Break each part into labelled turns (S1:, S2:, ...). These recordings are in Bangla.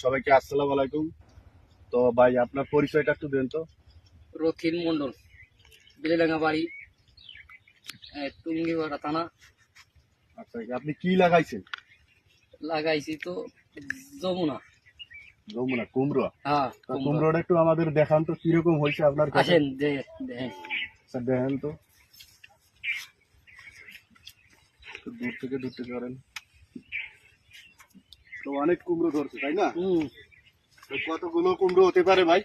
S1: সবাইকে আসসালামু আলাইকুম। তো ভাই আপনার পরিচয়টা একটু দেন তো।
S2: রথিন মন্ডল, বেলেডাঙ্গা বাড়ি, টুঙ্গিপাড়া থানা।
S1: আচ্ছা, আপনি কি লাগাইছেন?
S2: লাগাইছি তো যমুনা।
S1: যমুনা কুমড়ো।
S2: হ্যাঁ,
S1: কুমড়োটা একটু আমাদের দেখান তো কিরকম হয়েছে আপনার কাছে।
S2: আসেন দেখেন।
S1: আচ্ছা, দেখেন তো একটু দূর থেকে করেন। তো অনেক কুমড়ো ধরছে তাই না? তো কতগুলো কুমড়ো হতে পারে ভাই?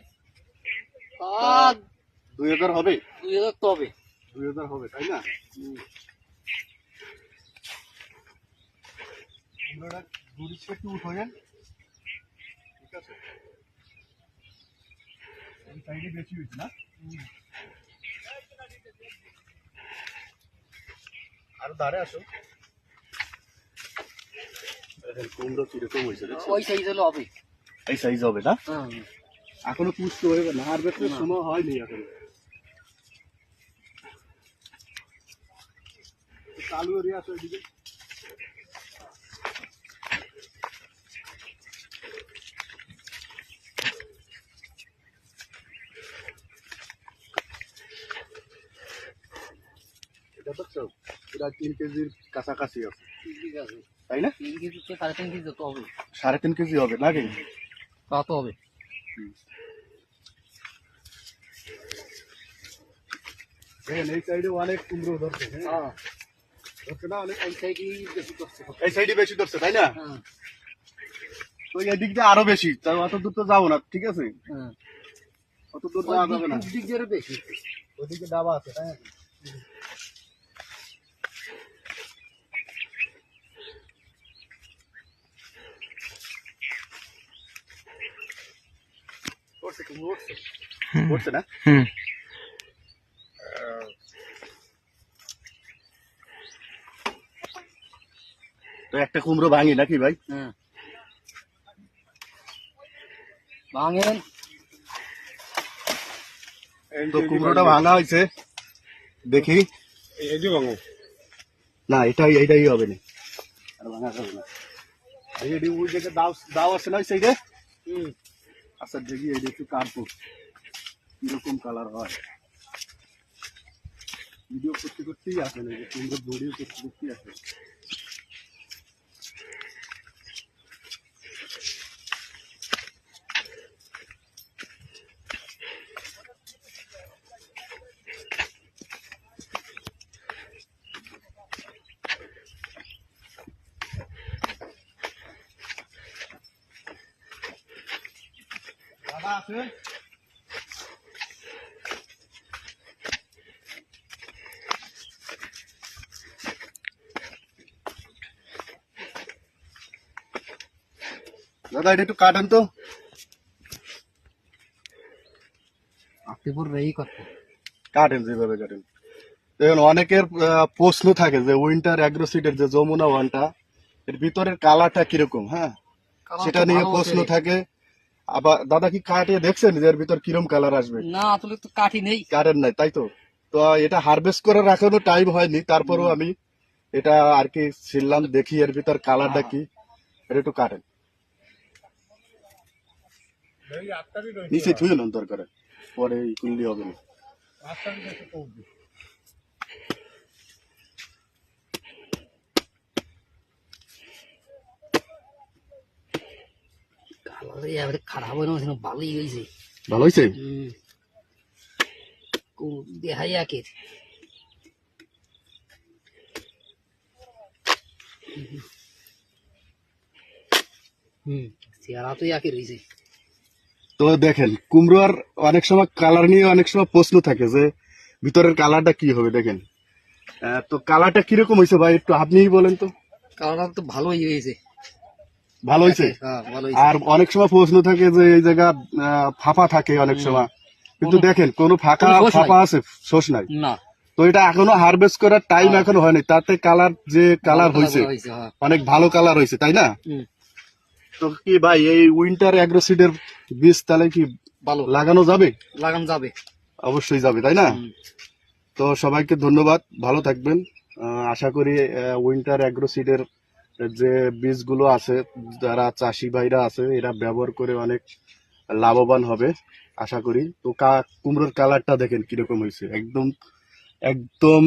S1: 2000 হবে।
S2: 2000 তবে
S1: 2000 হবে তাই না? কুমড়োটা দূরে একটু উঠান, ঠিক আছে? এই সাইডে বেশি হয়েছে না? আরো দাঁড়ে আসো। কুমড়ো কিরকম হয়েছে
S2: ওই সাইজ হলো হবে।
S1: এই সাইজ হবে না?
S2: হ্যাঁ,
S1: এখনো পুষ্ট হয়ে গেল, হারভেস্টের সময় হয়নি এখনো। চালু এরিয়া আছে ওইদিকে। এটা তো পুরা 3 কেজির কাছাকাছি আছে
S2: ঠিক আছে।
S1: তাই না?
S2: 3 কেজি তো 3.5 কেজি তো হবে।
S1: 3.5 কেজি হবে নাকি?
S2: তা তো হবে।
S1: দেখেন এই সাইডে অনেক কুমড়ো ধরছে।
S2: হ্যাঁ,
S1: ধরছে না অনেক?
S2: এই সাইডই বেশি করছে।
S1: এই সাইডে বেশি ধরছে তাই না?
S2: হ্যাঁ,
S1: তো এদিক দিয়ে আরো বেশি, তাই অত দূর তো যাবো না, ঠিক আছে?
S2: হ্যাঁ,
S1: অত দূর যাওয়া যাবে না।
S2: দিক দিয়ে বেশি।
S1: ওদিকে ডাবা আছে তাই না? করছে কুমড়ো করছে, করছে না? তো একটা কুমড়ো ভাঙি নাকি ভাই?
S2: হ্যাঁ, ভাঙেন।
S1: তো কুমড়োটা ভাঙা হয়েছে, দেখি। না এটাই হবে না, আর ভাঙা যাবে না। এই ওই জায়গায় দাও আছে না ওই সাইডে? আচ্ছা দেখি এই একটু কাটবো কিরকম কালার হয়। ভিডিও করতে করতেই আসে না, কুমড়ো ভিডিও করতে করতেই আসে। দাদা আছে? দাদা এটা একটু কাটেন তো।
S2: আতিপুর রেই কত
S1: কাটেন যেভাবে কাটেন। দেখুন অনেকের প্রশ্ন থাকে যে উইন্টার অ্যাগ্রোসিডের যে যমুনা ওয়ানটা এর ভিতরের কালারটা কিরকম, হ্যাঁ সেটা নিয়ে প্রশ্ন থাকে। আবার দাদা কি কাটিয়ে দেখছেন যে এর ভিতর কিরকম কালার আসবে?
S2: না, আসলে তো কাঠি নেই,
S1: কারেন্ট নাই তাই তো। তো এটা হারভেস্ট করার এখনো টাইম হয়নি, তারপরেও আমি এটা আর কি ছিললাম, দেখি এর ভিতর কালারটা কি। এটা একটু কাটেন, নিচে থুয়ে নন দরকার, পরে কুললি হবে না।
S2: খারাপ হয় না, ভালোই হয়েছে।
S1: ভালো হয়েছে?
S2: দেখাই একের চেহারা তো একই রয়েছে।
S1: তো দেখেন কুমড়োর অনেক সময় কালার নিয়ে অনেক সময় প্রশ্ন থাকে যে ভিতরের কালারটা কি হবে। দেখেন তো কালারটা কিরকম হয়েছে ভাই একটু আপনিই বলেন তো।
S2: কালারটা তো ভালোই হয়েছে।
S1: ভালো হয়েছে? আর অনেক সময় প্রশ্ন থাকে যে এই জায়গা ফাঁপা থাকে অনেক সময়, কিন্তু দেখেন কোনো ফাঁপা আছে, শোষ নাই।
S2: না,
S1: তো এটা এখনো হারভেস্ট করার টাইম এখনো হয়নি, তাতে কালার যে কালার হয়েছে অনেক ভালো কালার হয়েছে তাই না? তো কি ভাই এই উইন্টার অ্যাগ্রোসিডের বীজ তাহলে কি
S2: ভালো
S1: লাগানো যাবে?
S2: লাগানো যাবে,
S1: অবশ্যই যাবে তাই না? তো সবাইকে ধন্যবাদ, ভালো থাকবেন। আশা করি উইন্টার অ্যাগ্রোসিডের যে বীজগুলো আছে, যারা চাষি ভাইরা আছে এরা ব্যবহার করে অনেক লাভবান হবে আশা করি। তো কুমড়োর কালারটা দেখেন কিরকম হয়েছে, একদম একদম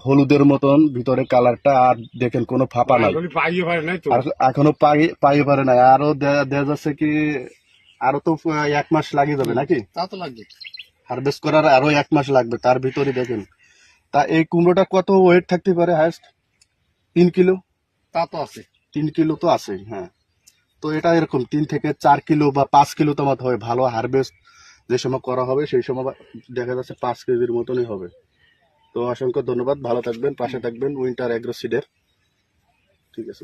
S1: হলুদের মতন ভিতরে কালারটা, আর দেখেন কোনো ফাঁপা নাই, আর এখনো পাইয়ে পারে নাই। আরো দেখা যাচ্ছে কি আরো তো 1 মাস লাগে যাবে নাকি
S2: তা তো লাগবে।
S1: হারভেস্ট করার, আরো 1 মাস লাগবে। তার ভিতরে দেখেন, তা এই কুমড়োটা কত ওয়েট থাকতে পারে হাইস্ট? 3 কিলো।
S2: তা তো আছে।
S1: 3 কিলো তো আছে, হ্যাঁ। তো এটা এরকম 3 থেকে 4 কিলো বা 5 কিলো তোমার হবে, ভালো হারভেস্ট যে সময় করা হবে সেই সময় দেখা যাচ্ছে 5 কেজির মতনই হবে। তো অসংখ্য ধন্যবাদ, ভালো থাকবেন, পাশে থাকবেন উইন্টার অ্যাগ্রো সিডের। ঠিক আছে।